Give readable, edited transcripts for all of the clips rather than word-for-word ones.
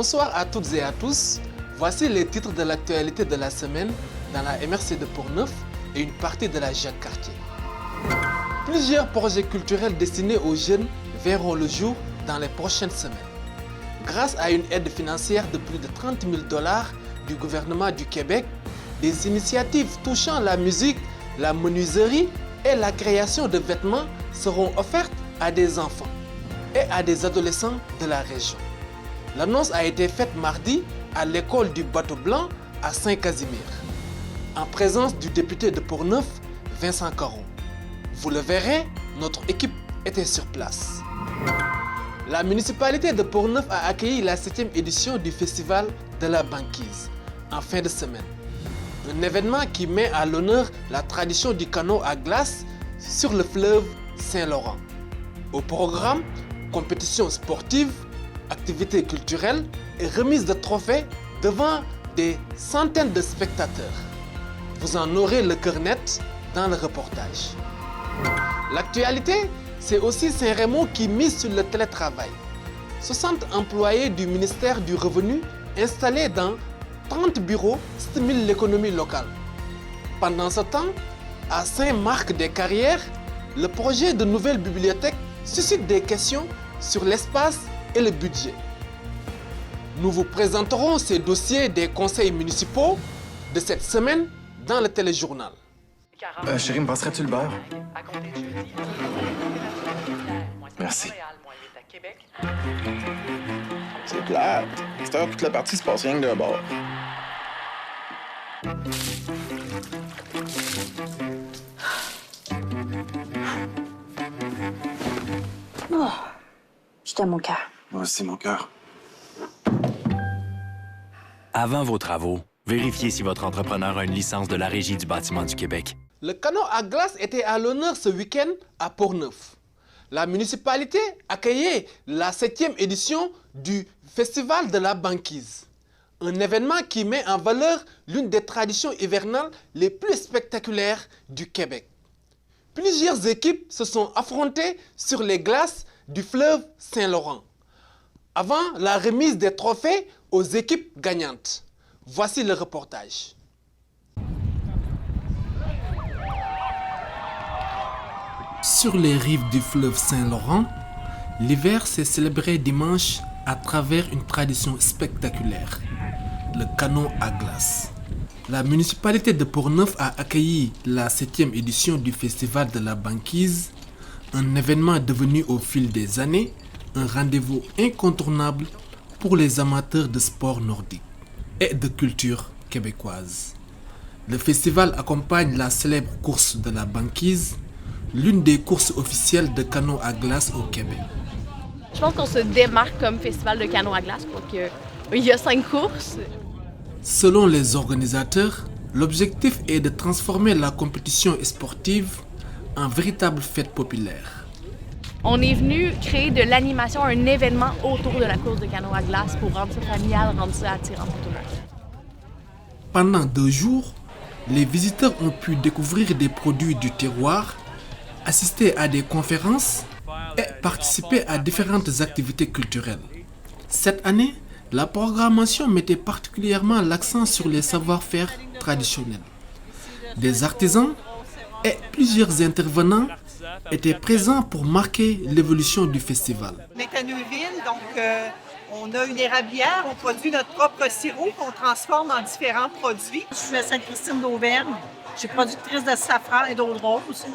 Bonsoir à toutes et à tous. Voici les titres de l'actualité de la semaine dans la MRC de Portneuf et une partie de la Jacques-Cartier. Plusieurs projets culturels destinés aux jeunes verront le jour dans les prochaines semaines. Grâce à une aide financière de plus de 30 000 $ du gouvernement du Québec, des initiatives touchant la musique, la menuiserie et la création de vêtements seront offertes à des enfants et à des adolescents de la région. L'annonce a été faite mardi à l'école du Bateau Blanc à Saint-Casimir, en présence du député de Portneuf, Vincent Caron. Vous le verrez, notre équipe était sur place. La municipalité de Portneuf a accueilli la 7e édition du Festival de la banquise en fin de semaine. Un événement qui met à l'honneur la tradition du canot à glace sur le fleuve Saint-Laurent. Au programme, compétitions sportives, activités culturelles et remise de trophées devant des centaines de spectateurs. Vous en aurez le cœur net dans le reportage. L'actualité, c'est aussi Saint-Raymond qui mise sur le télétravail. 60 employés du ministère du Revenu installés dans 30 bureaux stimulent l'économie locale. Pendant ce temps, à Saint-Marc-des-Carrières, le projet de nouvelle bibliothèque suscite des questions sur l'espace et le budget. Nous vous présenterons ces dossiers des conseils municipaux de cette semaine dans le téléjournal. Chérie, me passerais-tu le beurre? Merci. C'est plate. Cette heure, toute la partie se passe rien que d'un bord. Oh, je t'aime mon cœur. Moi aussi, mon cœur. Avant vos travaux, vérifiez si votre entrepreneur a une licence de la Régie du bâtiment du Québec. Le canot à glace était à l'honneur ce week-end à Portneuf. La municipalité accueillait la 7e édition du Festival de la banquise. Un événement qui met en valeur l'une des traditions hivernales les plus spectaculaires du Québec. Plusieurs équipes se sont affrontées sur les glaces du fleuve Saint-Laurent, avant la remise des trophées aux équipes gagnantes. Voici le reportage. Sur les rives du fleuve Saint-Laurent, l'hiver s'est célébré dimanche à travers une tradition spectaculaire, le canot à glace. La municipalité de Portneuf a accueilli la 7e édition du Festival de la banquise, un événement devenu au fil des années un rendez-vous incontournable pour les amateurs de sport nordique et de culture québécoise. Le festival accompagne la célèbre course de la banquise, l'une des courses officielles de canot à glace au Québec. Je pense qu'on se démarque comme festival de canot à glace parce qu'il y a 5 courses. Selon les organisateurs, l'objectif est de transformer la compétition sportive en véritable fête populaire. On est venu créer de l'animation, un événement autour de la course de canot à glace pour rendre ça familial, rendre ça attirant pour tout le monde. Pendant 2 jours, les visiteurs ont pu découvrir des produits du terroir, assister à des conférences et participer à différentes activités culturelles. Cette année, la programmation mettait particulièrement l'accent sur les savoir-faire traditionnels. Des artisans et plusieurs intervenants étaient présents pour marquer l'évolution du festival. On est à Neuville, donc on a une érablière, on produit notre propre sirop qu'on transforme en différents produits. Je suis à Sainte-Christine d'Auvergne. Je suis productrice de safran et d'eau de rose.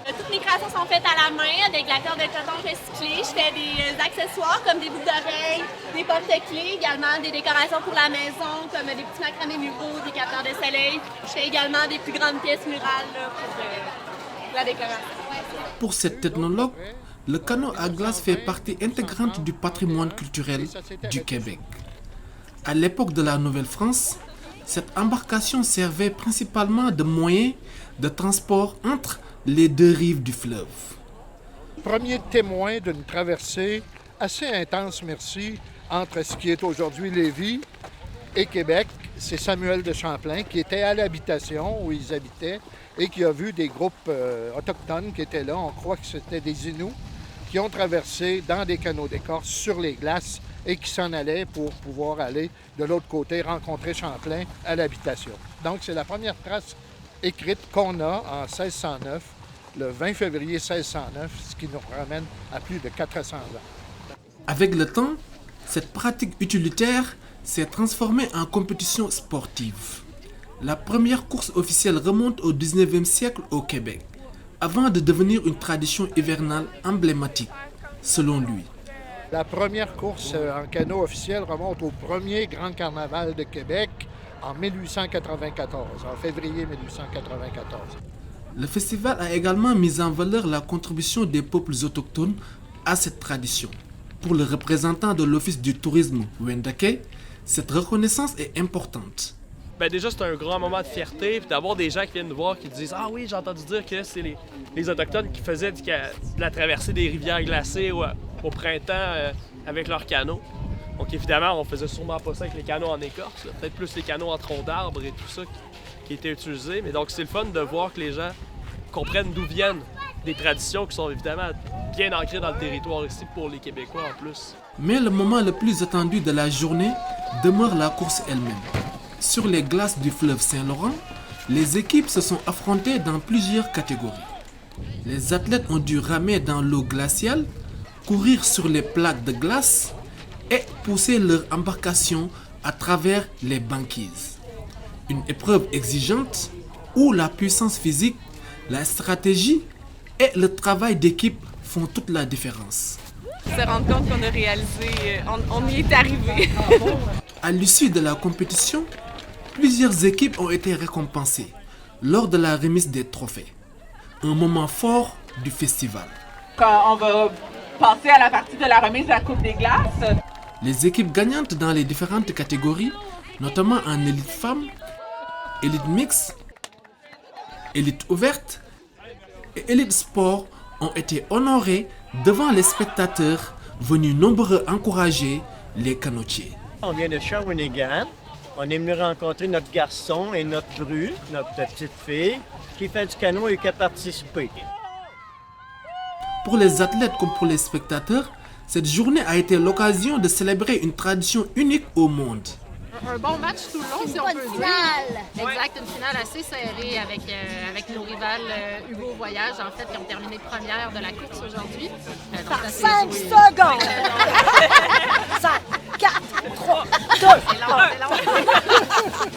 Toutes mes créations sont faites à la main avec la corde de coton recyclée. Je fais des accessoires comme des boucles d'oreilles, des porte-clés, également des décorations pour la maison comme des petits macramés muraux, des capteurs de soleil. Je fais également des plus grandes pièces murales là, pour la décoration. Pour cette ethnologue, le canot à glace fait partie intégrante du patrimoine culturel du Québec. À l'époque de la Nouvelle-France, cette embarcation servait principalement de moyen de transport entre les 2 rives du fleuve. Premier témoin d'une traversée assez intense, merci, entre ce qui est aujourd'hui Lévis et Québec, c'est Samuel de Champlain qui était à l'habitation où ils habitaient et qui a vu des groupes autochtones qui étaient là. On croit que c'était des Inuits qui ont traversé dans des canaux d'écorce sur les glaces et qui s'en allaient pour pouvoir aller de l'autre côté rencontrer Champlain à l'habitation. Donc, c'est la première trace écrite qu'on a en 1609, le 20 février 1609, ce qui nous ramène à plus de 400 ans. Avec le temps, cette pratique utilitaire s'est transformée en compétition sportive. La première course officielle remonte au 19e siècle au Québec, avant de devenir une tradition hivernale emblématique, selon lui. La première course en canot officielle remonte au premier Grand Carnaval de Québec en 1894, en février 1894. Le festival a également mis en valeur la contribution des peuples autochtones à cette tradition. Pour le représentant de l'Office du tourisme Wendake, cette reconnaissance est importante. Déjà, c'est un grand moment de fierté, puis d'avoir des gens qui viennent nous voir qui disent « Ah oui, j'ai entendu dire que c'est les Autochtones qui faisaient de la traversée des rivières glacées au printemps avec leurs canots. » Donc évidemment, on faisait sûrement pas ça avec les canots en écorce, peut-être plus les canots en troncs d'arbres et tout ça qui étaient utilisés. Mais donc c'est le fun de voir que les gens comprennent d'où viennent des traditions qui sont évidemment bien ancrées dans le territoire ici pour les Québécois en plus. Mais le moment le plus attendu de la journée demeure la course elle-même. Sur les glaces du fleuve Saint-Laurent, les équipes se sont affrontées dans plusieurs catégories. Les athlètes ont dû ramer dans l'eau glaciale, courir sur les plaques de glace et pousser leur embarcation à travers les banquises. Une épreuve exigeante où la puissance physique, la stratégie et le travail d'équipe font toute la différence. Se rendre compte qu'on a réalisé, on y est arrivé. À l'issue de la compétition, plusieurs équipes ont été récompensées lors de la remise des trophées. Un moment fort du festival. Quand on va passer à la partie de la remise de la Coupe des glaces. Les équipes gagnantes dans les différentes catégories, notamment en élite femmes, élite mixte, élite ouverte et élite sport, ont été honorées devant les spectateurs venus nombreux encourager les canotiers. On vient de Shawinigan. On est venu rencontrer notre garçon et notre bru, notre petite fille, qui fait du canot et qui a participé. Pour les athlètes comme pour les spectateurs, cette journée a été l'occasion de célébrer une tradition unique au monde. Un bon match tout le long, si on peut dire. Exact, une finale assez serrée avec nos rivales Hugo Voyage, en fait, qui ont terminé première de la course aujourd'hui. Par 5 secondes! 5, 4, 3, 2!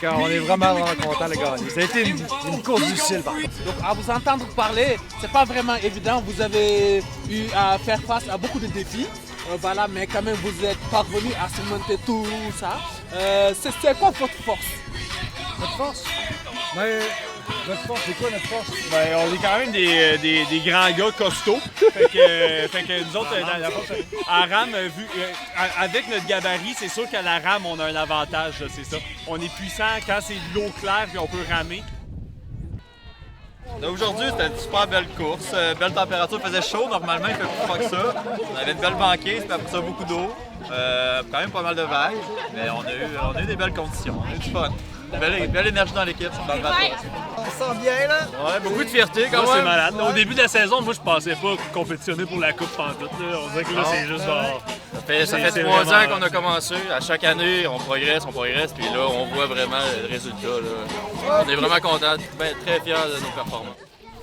On est vraiment content de gagner. Ça a été une course difficile, par contre. Donc, à vous entendre parler, c'est pas vraiment évident. Vous avez eu à faire face à beaucoup de défis. Voilà, mais quand même, vous êtes parvenu à surmonter tout ça. C'est quoi votre force? Notre force? Notre force, c'est quoi notre force? On est quand même des grands gars costauds. Fait que nous autres, en rame, avec notre gabarit, c'est sûr qu'à la rame, on a un avantage, là, c'est ça. On est puissant quand c'est de l'eau claire puis on peut ramer. Aujourd'hui, c'était une super belle course. Belle température, il faisait chaud. Normalement, il fait plus froid que ça. On avait une belle banquise, puis après ça, beaucoup d'eau. Quand même pas mal de vagues. Mais on a eu des belles conditions. On a eu du fun. Belle énergie dans l'équipe, dans le bateau. On se sent bien, là? Ouais, beaucoup de fierté quand même. C'est malade. Au début de la saison, moi, je pensais pas compétitionner pour la Coupe pantoute. On dirait que là, c'est juste genre... Ça fait 3 ans qu'on a commencé. À chaque année, on progresse. Puis là, on voit vraiment le résultat. Là. On est vraiment contents, très fiers de nos performances.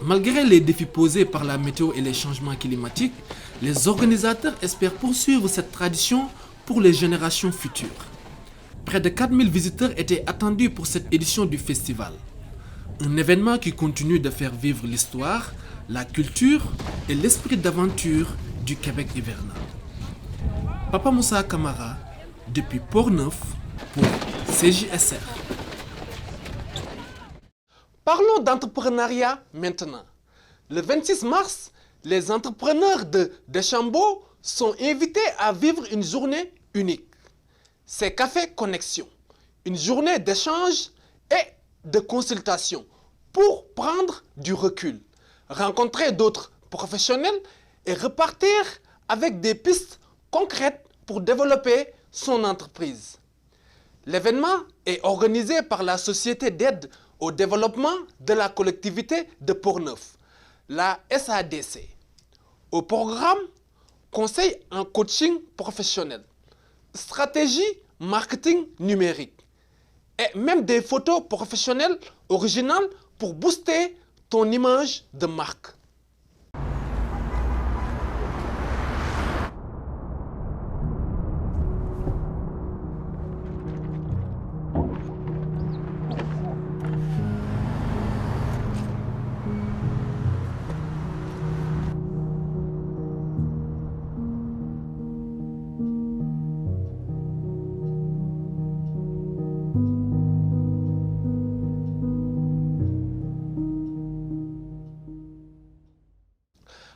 Malgré les défis posés par la météo et les changements climatiques, les organisateurs espèrent poursuivre cette tradition pour les générations futures. Près de 4000 visiteurs étaient attendus pour cette édition du festival. Un événement qui continue de faire vivre l'histoire, la culture et l'esprit d'aventure du Québec hivernal. Papa Moussa Camara, depuis Port-Neuf, pour CJSR. Parlons d'entrepreneuriat maintenant. Le 26 mars, les entrepreneurs de Deschambault sont invités à vivre une journée unique. C'est Café Connexion, une journée d'échange et de consultation pour prendre du recul, rencontrer d'autres professionnels et repartir avec des pistes concrètes pour développer son entreprise. L'événement est organisé par la Société d'aide au développement de la collectivité de Port-Neuf, la SADC. Au programme, conseil en coaching professionnel, stratégie marketing numérique et même des photos professionnelles originales pour booster ton image de marque.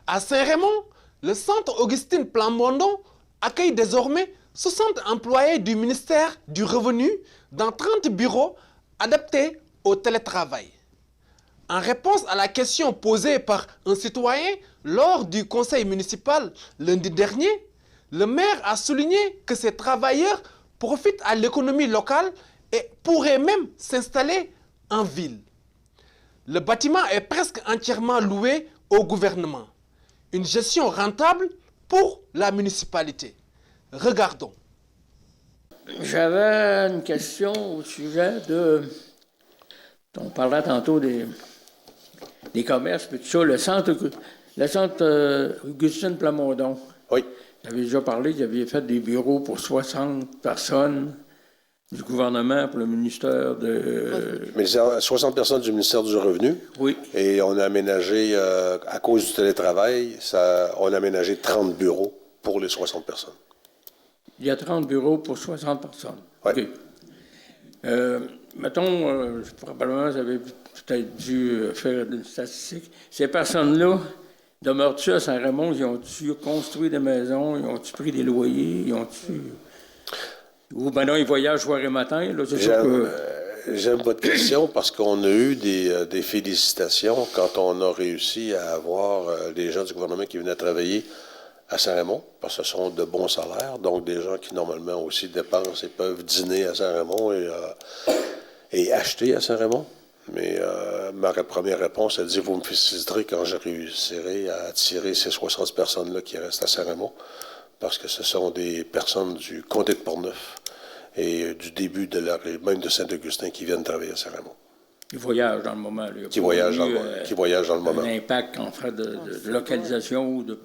À Saint-Raymond, le centre Augustine Plamondon accueille désormais 60 employés du ministère du Revenu dans 30 bureaux adaptés au télétravail. En réponse à la question posée par un citoyen lors du conseil municipal lundi dernier, le maire a souligné que ces travailleurs profitent à l'économie locale et pourraient même s'installer en ville. Le bâtiment est presque entièrement loué au gouvernement. Une gestion rentable pour la municipalité. Regardons. J'avais une question au sujet de... On parlait tantôt des commerces, puis tout ça, le centre Augustine Plamondon. Oui. J'avais déjà parlé, j'avais fait des bureaux pour 60 personnes du gouvernement pour le ministère de... 60 personnes du ministère du Revenu. Oui. Et on a aménagé, à cause du télétravail, on a aménagé 30 bureaux pour les 60 personnes. Il y a 30 bureaux pour 60 personnes. Oui. OK. Mettons, probablement, j'avais peut-être dû faire une statistique. Ces personnes-là, demeurent-tu à Saint-Raymond? Ils ont-tu construit des maisons? Ils ont-tu pris des loyers? Ils ont-tu... Ou maintenant, ils voyagent soir et matin? J'aime votre question parce qu'on a eu des félicitations quand on a réussi à avoir des gens du gouvernement qui venaient travailler à Saint-Raymond, parce que ce sont de bons salaires, donc des gens qui normalement aussi dépensent et peuvent dîner à Saint-Raymond et acheter à Saint-Raymond. Mais ma première réponse a dit, vous me féliciterez quand je réussirai à attirer ces 60 personnes-là qui restent à Saint-Raymond, parce que ce sont des personnes du comté de Portneuf et du début de même de Saint-Augustin qui viennent travailler à Saint-Raymond. Qui voyagent dans le moment. Là. Qui voyagent dans le moment. Un impact en fait de localisation ou de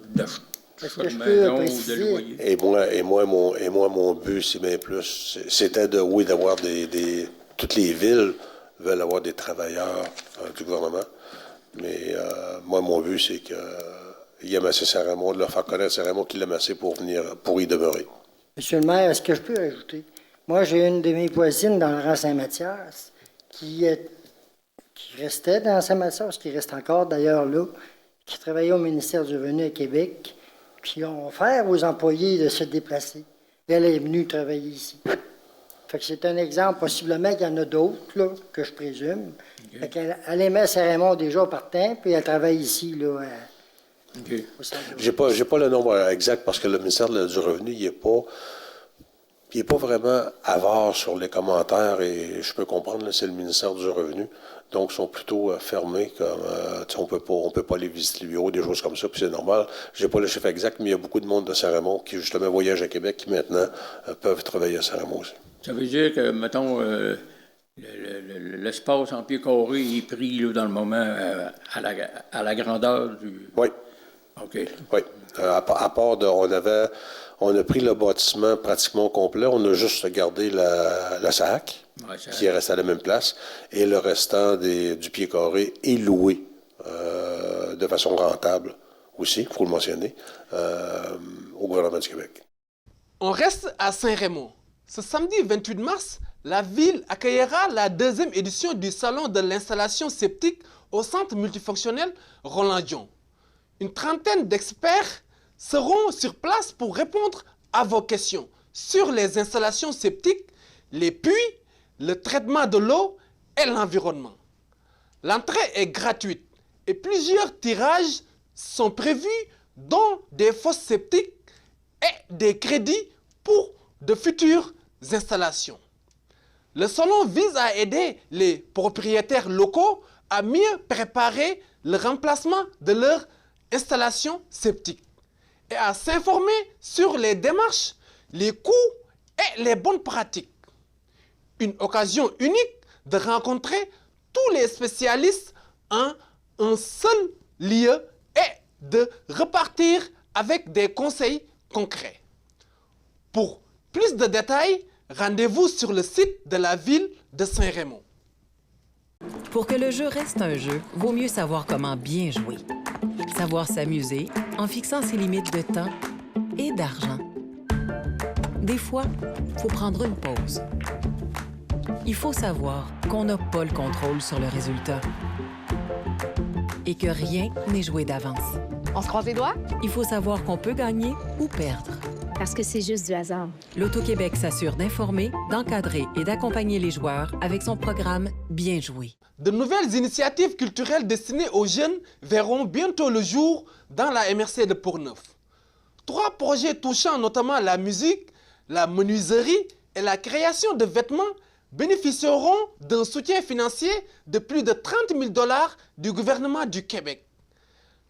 maison ou de loyer. Et moi, mon but, c'est bien plus, c'était d'avoir toutes les villes veulent avoir des travailleurs du gouvernement. Mais moi, mon but, c'est qu'il aime assez Saint-Raymond, de leur faire connaître Saint-Raymond qu'il aime assez pour y demeurer. Monsieur le maire, est-ce que je peux ajouter? Moi, j'ai une de mes voisines dans le rang Saint-Mathias qui restait dans Saint-Mathias, qui reste encore d'ailleurs là, qui travaillait au ministère du Revenu à Québec, puis ont offert aux employés de se déplacer. Elle est venue travailler ici. Fait que c'est un exemple, possiblement qu'il y en a d'autres, là, que je présume. Okay. Fait qu'elle aimait Saint-Raymond déjà partant, puis elle travaille ici, là. Okay. J'ai pas le nombre exact parce que le ministère du Revenu, il n'est pas vraiment avare sur les commentaires et je peux comprendre, là, c'est le ministère du Revenu. Donc, ils sont plutôt fermés. On peut pas aller visiter les bureaux, des choses comme ça, puis c'est normal. Je n'ai pas le chiffre exact, mais il y a beaucoup de monde de Saint-Raymond qui, justement, voyagent à Québec, qui maintenant peuvent travailler à Saint-Raymond aussi. Ça veut dire que, mettons, l'espace en pied carré est pris là, dans le moment à la grandeur du... Oui. OK. Oui. À part on a pris le bâtiment pratiquement complet. On a juste gardé la SAC, qui est restée à la même place, et le restant du pied carré est loué de façon rentable aussi, il faut le mentionner, au gouvernement du Québec. On reste à Saint-Raymond. Ce samedi 28 mars, la ville accueillera la 2e édition du Salon de l'installation septique au centre multifonctionnel Roland-Dion. Une trentaine d'experts seront sur place pour répondre à vos questions sur les installations septiques, les puits, le traitement de l'eau et l'environnement. L'entrée est gratuite et plusieurs tirages sont prévus, dont des fosses septiques et des crédits pour de futures installations. Le salon vise à aider les propriétaires locaux à mieux préparer le remplacement de leur installation septique et à s'informer sur les démarches, les coûts et les bonnes pratiques. Une occasion unique de rencontrer tous les spécialistes en un seul lieu et de repartir avec des conseils concrets. Pour plus de détails, rendez-vous sur le site de la ville de Saint-Raymond. Pour que le jeu reste un jeu, vaut mieux savoir comment bien jouer. Savoir s'amuser en fixant ses limites de temps et d'argent. Des fois, il faut prendre une pause. Il faut savoir qu'on n'a pas le contrôle sur le résultat et que rien n'est joué d'avance. On se croise les doigts? Il faut savoir qu'on peut gagner ou perdre. Parce que c'est juste du hasard. L'Auto-Québec s'assure d'informer, d'encadrer et d'accompagner les joueurs avec son programme Bien joué. De nouvelles initiatives culturelles destinées aux jeunes verront bientôt le jour dans la MRC de Portneuf. 3 projets touchant notamment la musique, la menuiserie et la création de vêtements bénéficieront d'un soutien financier de plus de 30 000 $ du gouvernement du Québec.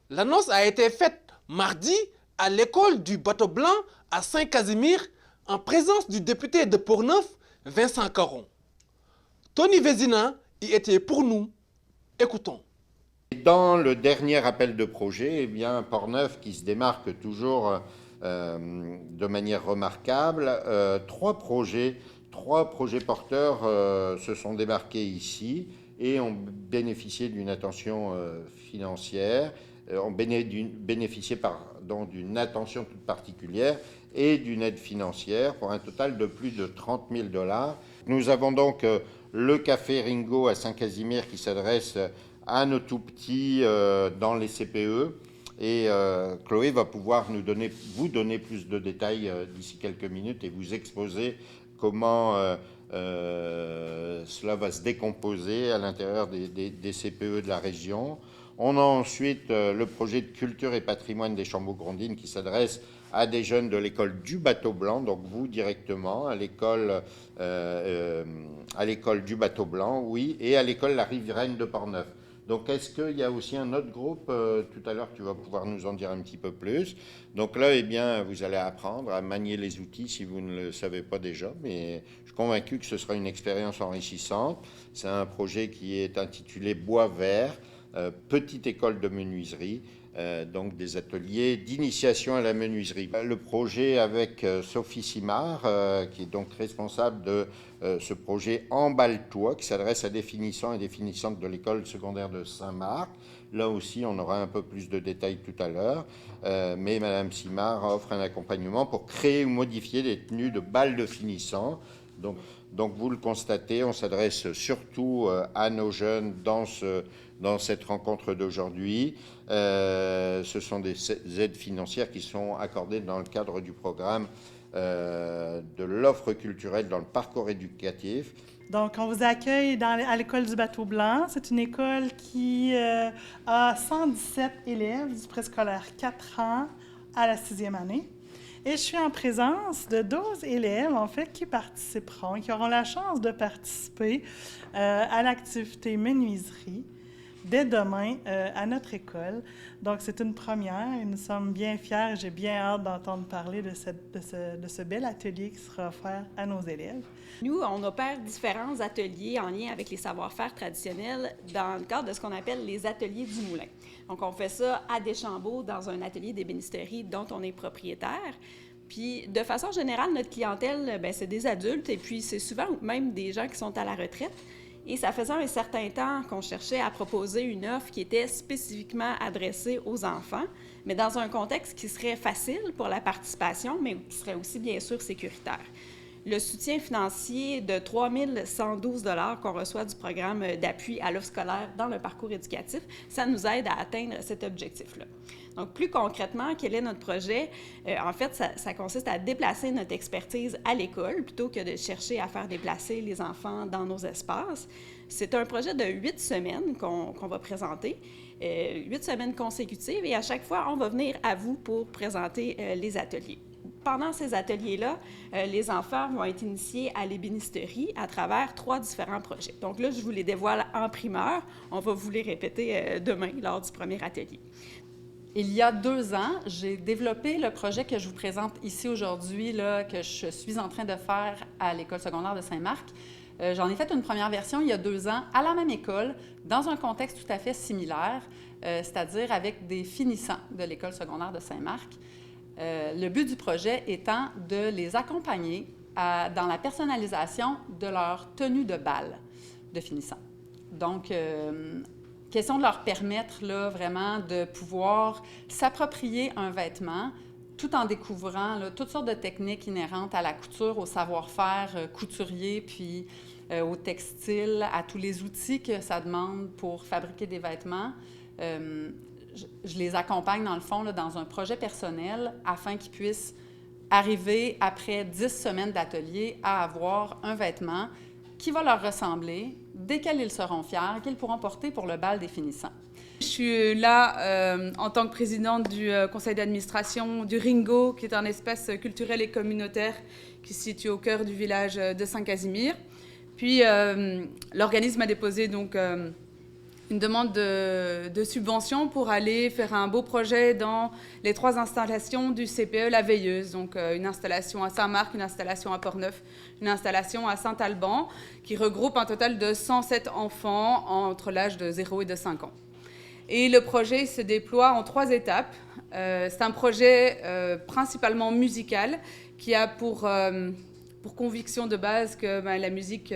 L'annonce a été faite mardi à l'école du Bateau Blanc à Saint-Casimir en présence du député de Portneuf, Vincent Caron. Tony Vézina y était pour nous. Écoutons. Dans le dernier appel de projet, Portneuf qui se démarque toujours de manière remarquable, 3 projets porteurs se sont démarqués ici et ont bénéficié d'une attention financière, ont bénéficié d'une attention toute particulière et d'une aide financière pour un total de plus de 30 000 $. Nous avons donc le Café Ringo à Saint-Casimir qui s'adresse à nos tout-petits dans les CPE. Et Chloé va pouvoir vous donner plus de détails d'ici quelques minutes et vous exposer comment cela va se décomposer à l'intérieur des CPE de la région. On a ensuite le projet de culture et patrimoine des Chambeaux-Grondines qui s'adresse à des jeunes de l'école du Bateau Blanc, donc vous directement, à l'école du Bateau Blanc, oui, et à l'école La Riveraine de Portneuf. Donc, est-ce qu'il y a aussi un autre groupe, tout à l'heure, tu vas pouvoir nous en dire un petit peu plus. Donc là, vous allez apprendre à manier les outils si vous ne le savez pas déjà, mais je suis convaincu que ce sera une expérience enrichissante. C'est un projet qui est intitulé Bois Vert, petite école de menuiserie, donc des ateliers d'initiation à la menuiserie. Le projet avec Sophie Simard, qui est donc responsable de ce projet Emballe-toi, qui s'adresse à des finissants et des finissantes de l'école secondaire de Saint-Marc. Là aussi, on aura un peu plus de détails tout à l'heure, mais Madame Simard offre un accompagnement pour créer ou modifier des tenues de bal de finissants. Donc vous le constatez, on s'adresse surtout à nos jeunes dans cette rencontre d'aujourd'hui. Ce sont des aides financières qui sont accordées dans le cadre du programme de l'offre culturelle dans le parcours éducatif. Donc, on vous accueille à l'école du Bateau Blanc. C'est une école qui a 117 élèves du préscolaire 4 ans à la 6e année. Et je suis en présence de 12 élèves, en fait, qui participeront, qui auront la chance de participer à l'activité menuiserie dès demain à notre école. Donc, c'est une première et nous sommes bien fiers. J'ai bien hâte d'entendre parler de ce bel atelier qui sera offert à nos élèves. Nous, on opère différents ateliers en lien avec les savoir-faire traditionnels dans le cadre de ce qu'on appelle les ateliers du moulin. Donc, on fait ça à Deschambault dans un atelier d'ébénisterie dont on est propriétaire. Puis, de façon générale, notre clientèle, c'est des adultes et puis c'est souvent même des gens qui sont à la retraite. Et ça faisait un certain temps qu'on cherchait à proposer une offre qui était spécifiquement adressée aux enfants, mais dans un contexte qui serait facile pour la participation, mais qui serait aussi, bien sûr, sécuritaire. Le soutien financier de 3 112 $ qu'on reçoit du programme d'appui à l'offre scolaire dans le parcours éducatif, ça nous aide à atteindre cet objectif-là. Donc, plus concrètement, quel est notre projet? En fait, ça consiste à déplacer notre expertise à l'école plutôt que de chercher à faire déplacer les enfants dans nos espaces. C'est un projet de 8 semaines qu'on va présenter, 8 semaines consécutives, et à chaque fois, on va venir à vous pour présenter les ateliers. Pendant ces ateliers-là, les enfants vont être initiés à l'ébénisterie à travers 3 différents projets. Donc là, je vous les dévoile en primeur. On va vous les répéter demain lors du premier atelier. Il y a 2 ans, j'ai développé le projet que je vous présente ici aujourd'hui, là, que je suis en train de faire à l'École secondaire de Saint-Marc. J'en ai fait une première version il y a 2 ans, à la même école, dans un contexte tout à fait similaire, c'est-à-dire avec des finissants de l'École secondaire de Saint-Marc. Le but du projet étant de les accompagner dans la personnalisation de leur tenue de bal de finissants. Donc, question de leur permettre là, vraiment de pouvoir s'approprier un vêtement tout en découvrant là, toutes sortes de techniques inhérentes à la couture, au savoir-faire couturier, puis au textile, à tous les outils que ça demande pour fabriquer des vêtements. Je les accompagne, dans le fond, là, dans un projet personnel afin qu'ils puissent arriver, après 10 semaines d'atelier, à avoir un vêtement qui va leur ressembler, desquels ils seront fiers, qu'ils pourront porter pour le bal des finissants. Je suis là en tant que présidente du conseil d'administration du Ringo, qui est un espace culturel et communautaire qui se situe au cœur du village de Saint-Casimir. Puis l'organisme a déposé donc une demande de subvention pour aller faire un beau projet dans les 3 installations du CPE La Veilleuse. Donc, une installation à Saint-Marc, une installation à Portneuf, une installation à Saint-Alban, qui regroupe un total de 107 enfants entre l'âge de 0 et de 5 ans. Et le projet se déploie en 3 étapes. C'est un projet principalement musical qui a pour conviction de base que la musique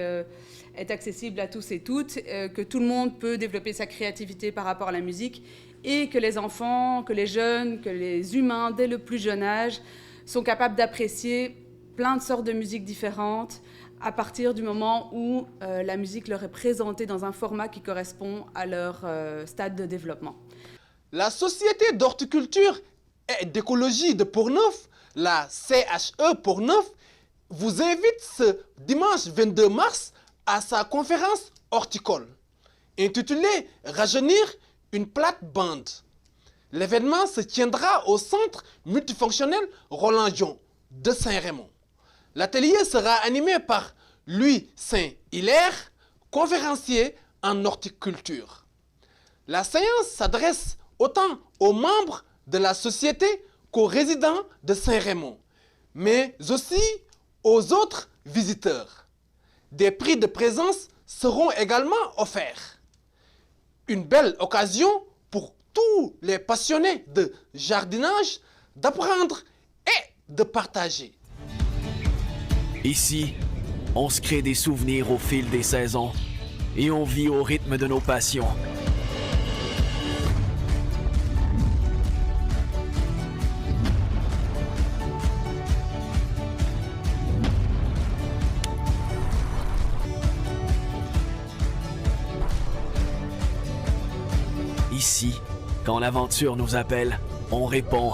est accessible à tous et toutes, que tout le monde peut développer sa créativité par rapport à la musique et que les enfants, que les jeunes, que les humains, dès le plus jeune âge, sont capables d'apprécier plein de sortes de musiques différentes à partir du moment où la musique leur est présentée dans un format qui correspond à leur stade de développement. La Société d'horticulture et d'écologie de Portneuf, la CHE Portneuf, vous invite ce dimanche 22 mars à sa conférence horticole, intitulée « Rajeunir une plate-bande ». L'événement se tiendra au centre multifonctionnel Roland-Dion de Saint-Raymond. L'atelier sera animé par Louis Saint-Hilaire, conférencier en horticulture. La séance s'adresse autant aux membres de la société qu'aux résidents de Saint-Raymond, mais aussi aux autres visiteurs. Des prix de présence seront également offerts. Une belle occasion pour tous les passionnés de jardinage d'apprendre et de partager. Ici, on se crée des souvenirs au fil des saisons et on vit au rythme de nos passions. Ici, quand l'aventure nous appelle, on répond.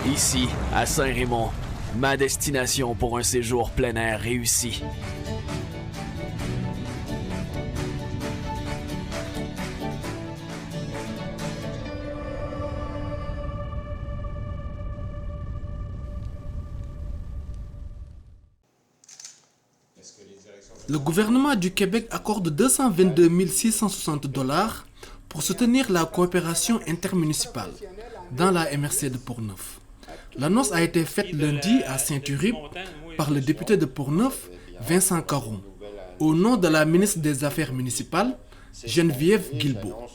Ici, à Saint-Raymond, ma destination pour un séjour plein air réussi. Le gouvernement du Québec accorde 222 660 $ pour soutenir la coopération intermunicipale dans la MRC de Portneuf. L'annonce a été faite lundi à Saint-Uribe par le député de Portneuf, Vincent Caron, au nom de la ministre des Affaires municipales, Geneviève Guilbeault.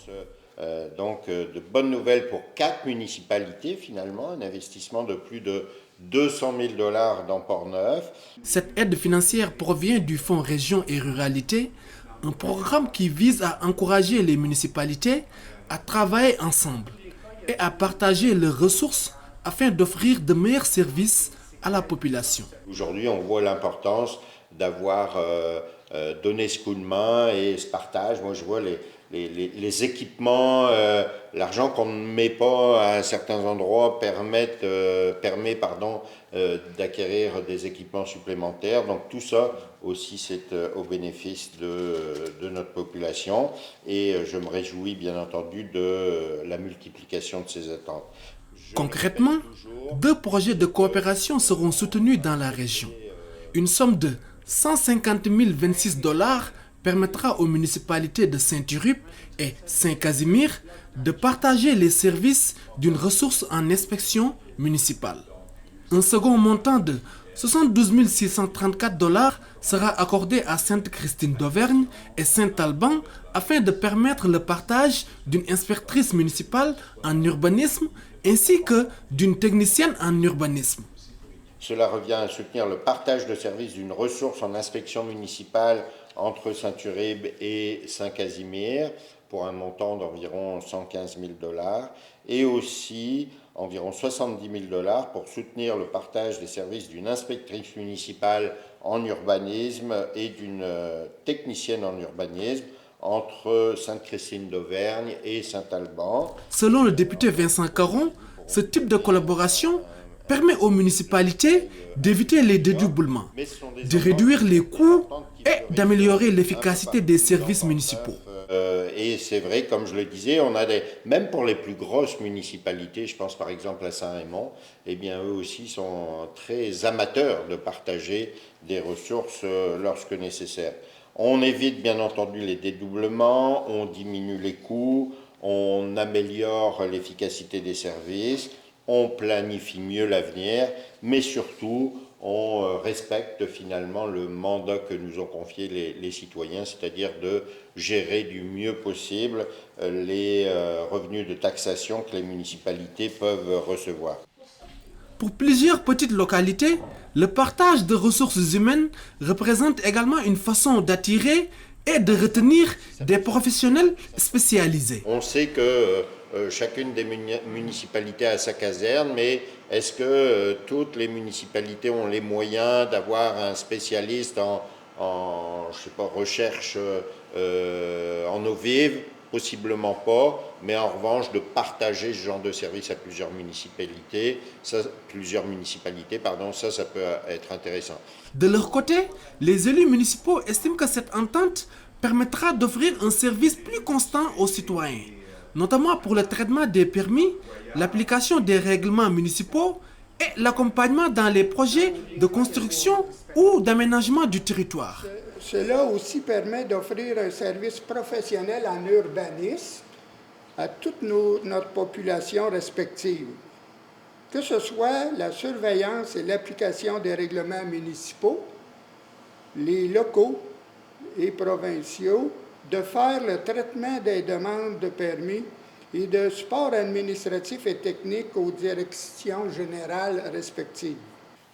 Donc de bonnes nouvelles pour 4 municipalités finalement, un investissement de plus de 200 000 $ dans Portneuf. Cette aide financière provient du Fonds Région et Ruralité, un programme qui vise à encourager les municipalités à travailler ensemble et à partager leurs ressources afin d'offrir de meilleurs services à la population. Aujourd'hui, on voit l'importance d'avoir donné ce coup de main et ce partage. Moi, je vois les équipements, l'argent qu'on ne met pas à certains endroits permet d'acquérir des équipements supplémentaires. Donc tout ça aussi, c'est au bénéfice de notre population. Et je me réjouis bien entendu de la multiplication de ces attentes. Concrètement, 2 projets de coopération seront soutenus dans la région. Une somme de 150 026 $ permettra aux municipalités de Saint-Uribe et Saint-Casimir de partager les services d'une ressource en inspection municipale. Un second montant de 72 634 $ sera accordé à Sainte-Christine d'Auvergne et Saint-Alban afin de permettre le partage d'une inspectrice municipale en urbanisme ainsi que d'une technicienne en urbanisme. Cela revient à soutenir le partage de services d'une ressource en inspection municipale entre Saint-Uribe et Saint-Casimir pour un montant d'environ 115 000 $ et aussi environ 70 000 $ pour soutenir le partage des services d'une inspectrice municipale en urbanisme et d'une technicienne en urbanisme entre Sainte-Christine d'Auvergne et Saint-Alban. Selon le député Vincent Caron, ce type de collaboration permet aux municipalités d'éviter les dédoublements, de réduire les coûts et d'améliorer l'efficacité des services municipaux. Et c'est vrai, comme je le disais, on a même pour les plus grosses municipalités, je pense par exemple à Saint-Raymond, eh bien eux aussi sont très amateurs de partager des ressources lorsque nécessaire. On évite bien entendu les dédoublements, on diminue les coûts, on améliore l'efficacité des services, on planifie mieux l'avenir, mais surtout on respecte finalement le mandat que nous ont confié les citoyens, c'est-à-dire de gérer du mieux possible les revenus de taxation que les municipalités peuvent recevoir. Pour plusieurs petites localités, le partage de ressources humaines représente également une façon d'attirer et de retenir des professionnels spécialisés. On sait que chacune des municipalités a sa caserne, mais est-ce que toutes les municipalités ont les moyens d'avoir un spécialiste en je sais pas, recherche en eau vive? Possiblement pas, mais en revanche de partager ce genre de service à plusieurs municipalités, ça peut être intéressant. De leur côté, les élus municipaux estiment que cette entente permettra d'offrir un service plus constant aux citoyens, notamment pour le traitement des permis, l'application des règlements municipaux et l'accompagnement dans les projets de construction ou d'aménagement du territoire. Cela aussi permet d'offrir un service professionnel en urbanisme à toute notre population respective. Que ce soit la surveillance et l'application des règlements municipaux, les locaux et provinciaux, de faire le traitement des demandes de permis et de support administratif et technique aux directions générales respectives.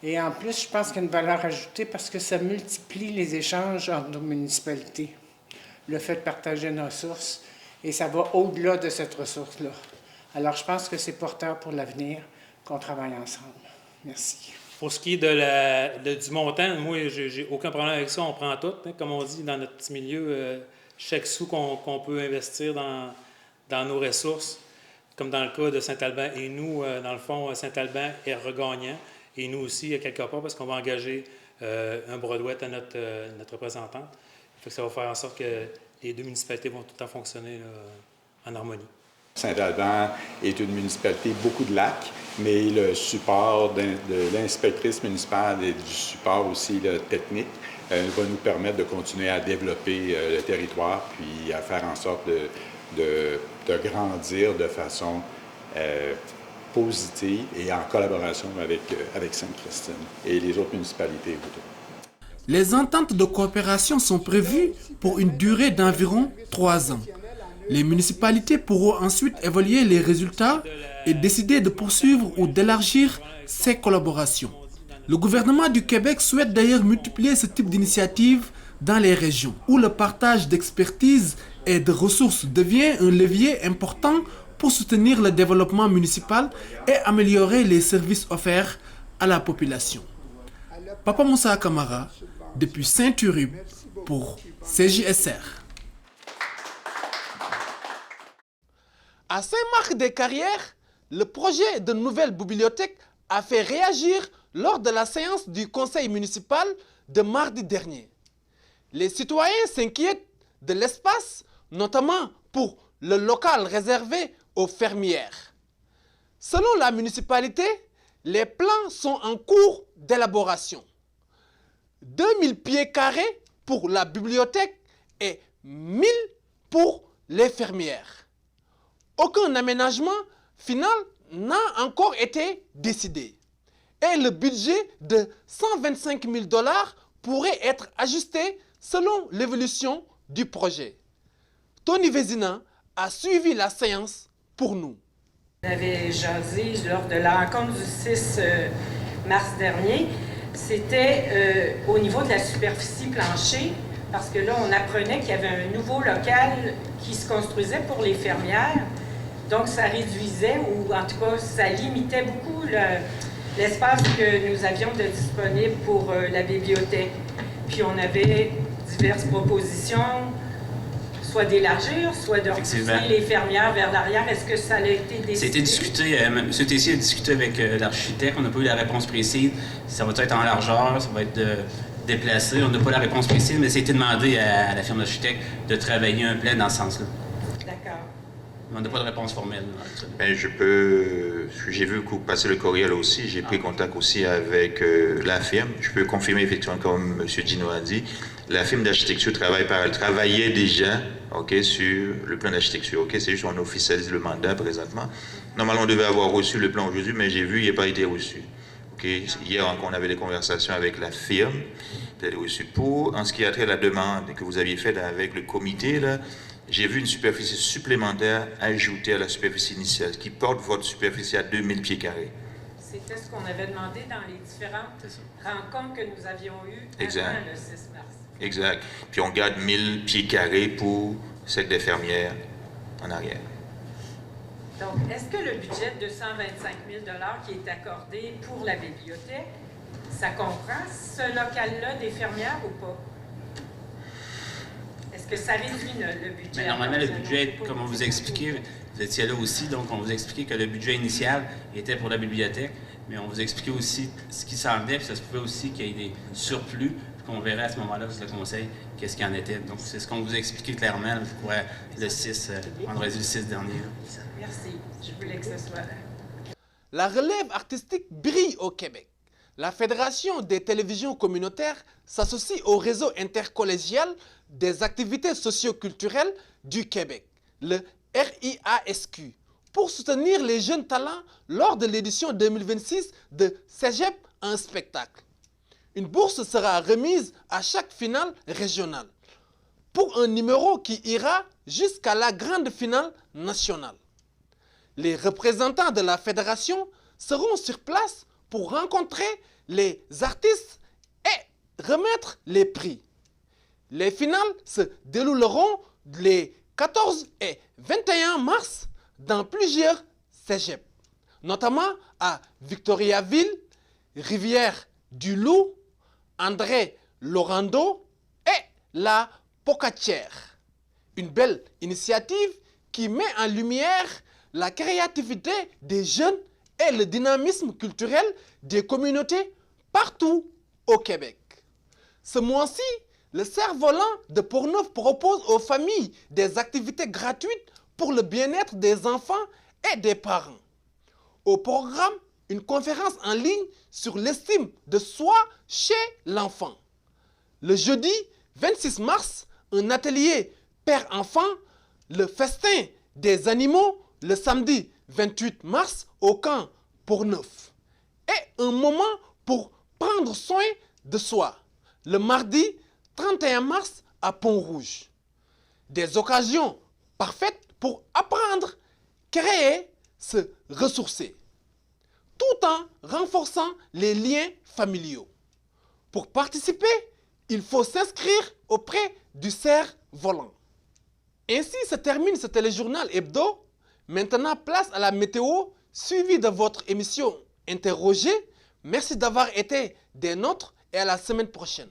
Et en plus, je pense qu'il y a une valeur ajoutée parce que ça multiplie les échanges entre nos municipalités. Le fait de partager une ressource, et ça va au-delà de cette ressource-là. Alors, je pense que c'est porteur pour l'avenir qu'on travaille ensemble. Merci. Pour ce qui est du montant, moi, j'ai aucun problème avec ça. On prend tout. Hein, comme on dit dans notre petit milieu, chaque sou qu'on peut investir dans nos ressources, comme dans le cas de Saint-Alban. Et nous, dans le fond, Saint-Alban est regagnant. Et nous aussi, quelque part, parce qu'on va engager un bras-douette à notre représentante. Fait que ça va faire en sorte que les deux municipalités vont tout le temps fonctionner là, en harmonie. Saint-Alban est une municipalité, beaucoup de lacs, mais le support de l'inspectrice municipale et du support aussi technique va nous permettre de continuer à développer le territoire puis à faire en sorte de grandir de façon positive et en collaboration avec Sainte-Christine et les autres municipalités autour. Les ententes de coopération sont prévues pour une durée d'environ 3 ans. Les municipalités pourront ensuite évaluer les résultats et décider de poursuivre ou d'élargir ces collaborations. Le gouvernement du Québec souhaite d'ailleurs multiplier ce type d'initiatives dans les régions, où le partage d'expertise et de ressources devient un levier important pour soutenir le développement municipal et améliorer les services offerts à la population. Papa Moussa Camara, depuis Saint-Uribe, pour CJSR. À Saint-Marc-des-Carrières, le projet de nouvelle bibliothèque a fait réagir lors de la séance du conseil municipal de mardi dernier. Les citoyens s'inquiètent de l'espace, notamment pour le local réservé aux fermières. Selon la municipalité, les plans sont en cours d'élaboration. 2000 pieds carrés pour la bibliothèque et 1000 pour les fermières. Aucun aménagement final n'a encore été décidé. Et le budget de 125 000 $ pourrait être ajusté selon l'évolution du projet. Tony Vézina a suivi la séance pour nous. On avait jasé lors de la rencontre du 6 mars dernier. C'était au niveau de la superficie plancher, parce que là, on apprenait qu'il y avait un nouveau local qui se construisait pour les fermières. Donc, ça réduisait, ou en tout cas, ça limitait beaucoup l'espace que nous avions de disponible pour la bibliothèque. Puis, on avait diverses propositions, soit d'élargir, soit de repousser les fermières vers l'arrière. Est-ce que ça a été décidé? C'était discuté. M. Tessier a discuté avec l'architecte. On n'a pas eu la réponse précise. Ça va être en largeur, ça va être déplacé. On n'a pas la réponse précise, mais c'était demandé à la firme d'architecte de travailler un plan dans ce sens-là. D'accord. On n'a pas de réponse formelle. Ben, j'ai vu passer le courriel aussi, j'ai pris contact aussi avec la firme. Je peux confirmer effectivement, comme M. Dino a dit, la firme d'architecture travaillait déjà sur le plan d'architecture. C'est juste qu'on officialise le mandat présentement. Normalement, on devait avoir reçu le plan aujourd'hui, mais j'ai vu, il n'a pas été reçu. Hier encore, on avait des conversations avec la firme. Pour, en ce qui a trait à la demande que vous aviez faite avec le comité, là, j'ai vu une superficie supplémentaire ajoutée à la superficie initiale, qui porte votre superficie à 2000 pieds carrés. C'était ce qu'on avait demandé dans les différentes rencontres que nous avions eues avant le 6 mars. Exact. Puis on garde 1000 pieds carrés pour celle des fermières en arrière. Donc, est-ce que le budget de 125 000 $ qui est accordé pour la bibliothèque, ça comprend ce local-là des fermières ou pas? Est-ce que ça réduit le budget? Mais normalement, le budget, comme on vous a expliqué, vous étiez là aussi, donc on vous a expliqué que le budget initial était pour la bibliothèque, mais on vous a expliqué aussi ce qui s'en venait, puis ça se pouvait aussi qu'il y ait des surplus, puis qu'on verrait à ce moment-là sur le conseil qu'est-ce qu'il en était. Donc c'est ce qu'on vous a expliqué clairement, je crois, le 6, vendredi le 6 dernier. Merci. Je voulais que ce soit... La relève artistique brille au Québec. La Fédération des télévisions communautaires s'associe au réseau intercollégial des activités socio-culturelles du Québec, le RIASQ, pour soutenir les jeunes talents lors de l'édition 2026 de Cégep en spectacle. Une bourse sera remise à chaque finale régionale, pour un numéro qui ira jusqu'à la grande finale nationale. Les représentants de la fédération seront sur place pour rencontrer les artistes et remettre les prix. Les finales se dérouleront les 14 et 21 mars dans plusieurs cégeps, notamment à Victoriaville, Rivière-du-Loup, André-Laurando et la Pocatière. Une belle initiative qui met en lumière la créativité des jeunes et le dynamisme culturel des communautés partout au Québec. Ce mois-ci, le Cerf-Volant de Portneuf propose aux familles des activités gratuites pour le bien-être des enfants et des parents. Au programme, une conférence en ligne sur l'estime de soi chez l'enfant. Le jeudi 26 mars, un atelier père-enfant, le festin des animaux le samedi 28 mars au camp Portneuf. Et un moment pour prendre soin de soi, le mardi 31 mars à Pont-Rouge. Des occasions parfaites pour apprendre, créer, se ressourcer, tout en renforçant les liens familiaux. Pour participer, il faut s'inscrire auprès du Cerf-Volant. Ainsi se termine ce téléjournal hebdo. Maintenant, place à la météo, suivie de votre émission Interrogé. Merci d'avoir été des nôtres et à la semaine prochaine.